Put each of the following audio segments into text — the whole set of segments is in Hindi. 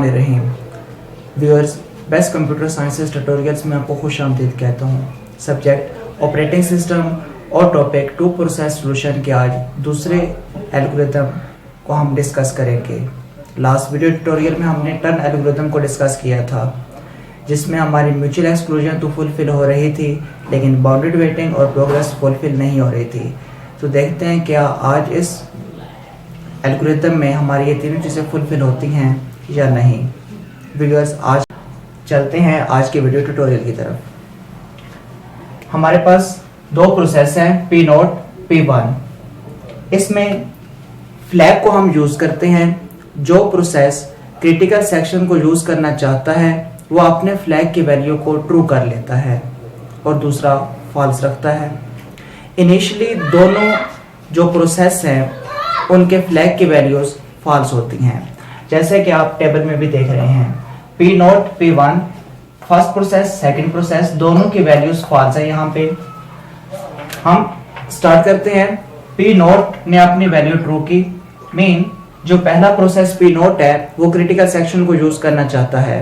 रहीम viewers, best computer sciences tutorials में आपको खुश आमदीद कहता हूँ। सब्जेक्ट ऑपरेटिंग सिस्टम और टॉपिक टू प्रोसेस सॉल्यूशन के आज दूसरे एल्गोरिथम को हम डिस्कस करेंगे। लास्ट वीडियो ट्यूटोरियल में हमने टर्न एल्गोरिथम को डिस्कस किया था, जिसमें हमारी म्यूचुअल एक्सक्लूजन तो फुलफिल हो रही थी, लेकिन बाउंडेड वेटिंग और प्रोग्रेस फुलफिल नहीं हो रही थी। तो देखते हैं क्या आज इस एल्गोरिथम में हमारी ये तीनों चीज़ें फुलफिल होती हैं या नहीं। व्यूअर्स, आज चलते हैं आज के वीडियो ट्यूटोरियल की तरफ। हमारे पास दो प्रोसेस हैं, P0, P1। इसमें फ्लैग को हम यूज करते हैं। जो प्रोसेस क्रिटिकल सेक्शन को यूज करना चाहता है वो अपने फ्लैग की वैल्यू को ट्रू कर लेता है और दूसरा फॉल्स रखता है। इनिशियली दोनों जो प्रोसेस हैं उनके फ्लैग की वैल्यूज फॉल्स होती हैं, जैसे कि आप टेबल में भी देख रहे हैं। P0, P1 first process, second process, दोनों की वैल्यूज फॉल्स है। यहाँ पे हम स्टार्ट करते हैं। P0 ने अपनी वैल्यू ट्रू की। मीन जो पहला प्रोसेस P0 है वो क्रिटिकल सेक्शन को यूज करना चाहता है।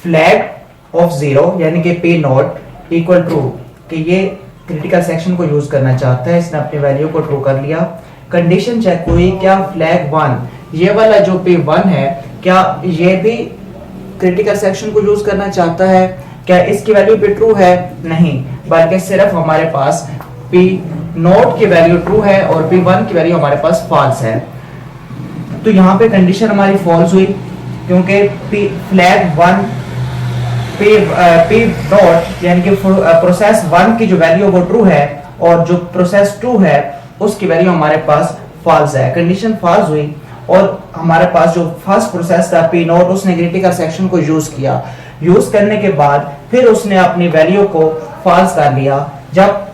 फ्लैग ऑफ 0 यानी कि P0 इक्वल ट्रू कि ये क्रिटिकल सेक्शन को यूज करना चाहता है, इसने अपनी वैल्यू को ट्रू कर लिया। कंडीशन चेक हुई, क्या फ्लैग 1 ये वाला जो P1 है क्या ये भी क्रिटिकल सेक्शन को यूज करना चाहता है, क्या इसकी वैल्यू भी ट्रू है? नहीं, बल्कि सिर्फ हमारे पास P0 की वैल्यू ट्रू है और P1 की वैल्यू हमारे पास फॉल्स है। तो यहाँ पे कंडीशन हमारी फॉल्स हुई, क्योंकि फ्लैग 1 P0 यानी कि प्रोसेस 1 की जो वैल्यू वो ट्रू है और जो प्रोसेस 2 है उसकी वैल्यू हमारे पास फॉल्स है। कंडीशन फॉल्स हुई और हमारे पास जो फर्स्ट प्रोसेस था P0 उसने क्रिटिकल सेक्शन को यूज किया। यूज करने के बाद फिर उसने अपनी वैल्यू को फॉल्स कर लिया। जब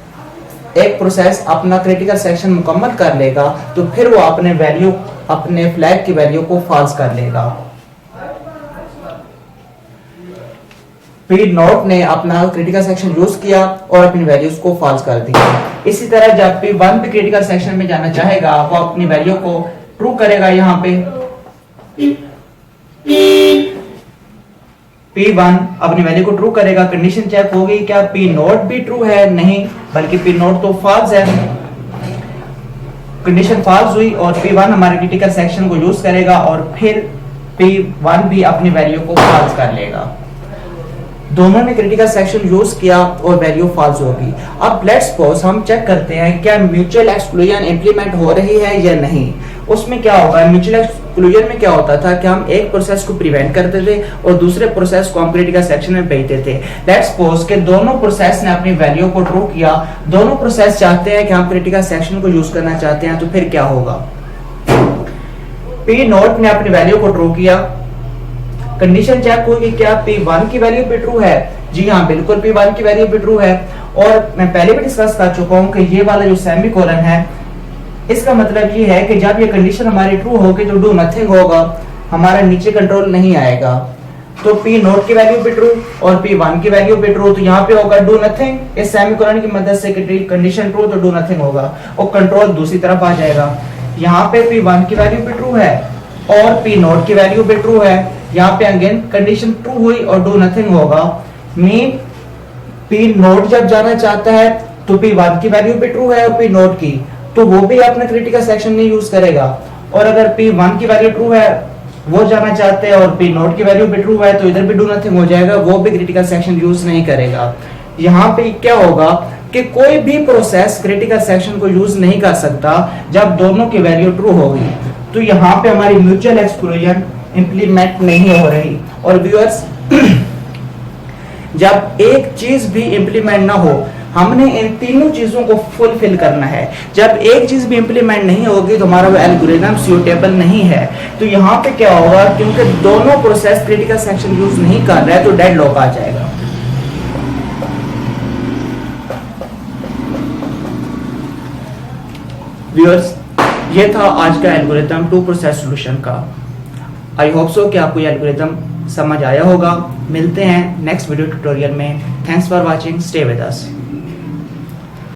एक प्रोसेस अपना क्रिटिकल सेक्शन मुकम्मल कर लेगा तो फिर वो अपने फ्लैग की वैल्यू को फॉल्स कर लेगा। P0 ने अपना क्रिटिकल सेक्शन यूज किया और अपनी वैल्यूज को फॉल्स कर दिया। इसी तरह जब P1 भी क्रिटिकल सेक्शन में जाना चाहेगा वो अपनी वैल्यू को ट्रू करेगा। यहाँ पे P1 अपनी वैल्यू को ट्रू करेगा। कंडीशन चेक होगी, क्या P0 भी ट्रू है? नहीं, बल्कि P0 तो फॉल्स है। कंडीशन फॉल्स हुई और P1 हमारे क्रिटिकल सेक्शन को यूज करेगा और फिर P1 भी अपनी वैल्यू को फॉल्स कर लेगा। दोनों ने क्रिटिकल सेक्शन यूज किया और वैल्यू फॉल्स होगी। अब लेट्स सपोज हम चेक करते हैं क्या म्यूचुअल एक्सक्लूजन इंप्लीमेंट हो रही है या नहीं। उसमें क्या होगा, म्यूचुअल एक्सक्लूजन में क्या होता था कि हम एक प्रोसेस को प्रिवेंट करते थे और दूसरे प्रोसेस को हम क्रिटिकल सेक्शन में भेजते थे। लेट्स सपोज कि दोनों प्रोसेस ने अपनी वैल्यू को ट्रू किया। दोनों प्रोसेस चाहते हैं कि हम क्रिटिकल सेक्शन को यूज करना चाहते हैं, तो फिर क्या होगा? P0 ने अपनी वैल्यू को ट्रू किया। कंडीशन चेक होगी, क्या P1 की वैल्यू भी ट्रू है? जी हाँ, बिल्कुल P1 की वैल्यू भी ट्रू है। और मैं पहले भी डिस्कस कर चुका हूँ कि ये वाला जो सेमीकोलन है इसका मतलब ये है कि जब ये कंडीशन हमारी ट्रू होगी तो डू नथिंग होगा, हमारा नीचे कंट्रोल नहीं आएगा। तो P0 की वैल्यू भी ट्रू और P1 की वैल्यू भी ट्रू, तो यहाँ पे होगा डू नथिंग। इस सेमीकोलन की मदद से कंडीशन ट्रू तो डू नथिंग होगा और कंट्रोल दूसरी तरफ आ जाएगा। यहाँ पे P1 की वैल्यू भी ट्रू है और P0 की वैल्यू भी ट्रू है। यहाँ पे अगेन कंडीशन ट्रू हुई और डू नथिंग होगा। मीन P0 जब जाना चाहता है तो P1 की वैल्यू भी ट्रू है और P0 की, तो वो भी अपना क्रिटिकल सेक्शन नहीं यूज करेगा। और अगर P1 की वैल्यू ट्रू है, वो जाना चाहते हैं और P0 की वैल्यू भी ट्रू है, तो इधर भी डू नथिंग हो जाएगा, वो भी क्रिटिकल सेक्शन यूज नहीं करेगा। यहाँ पे क्या होगा कि कोई भी प्रोसेस क्रिटिकल सेक्शन को यूज नहीं कर सकता जब दोनों की वैल्यू ट्रू होगी। तो यहाँ पे हमारी म्यूचुअल एक्सक्लूजन इंप्लीमेंट नहीं हो रही। और व्यूअर्स, जब एक चीज भी इंप्लीमेंट ना हो, हमने इन तीनों चीजों को फुलफिल करना है। जब एक चीज भी इंप्लीमेंट नहीं होगी तो हमारा वो एल्गोरिथम सूटेबल नहीं है। तो यहाँ पे क्या होगा, क्योंकि दोनों प्रोसेस क्रिटिकल सेक्शन यूज नहीं कर रहे हैं तो डेडलॉक आ जाएगा। व्यूअर्स, ये था आज का एल्गोरिथम टू प्रोसेस सॉल्यूशन का। आई होप सो कि आपको ये एल्गोरिथम समझ आया होगा। मिलते हैं नेक्स्ट वीडियो ट्यूटोरियल में। Thanks for watching, stay with us.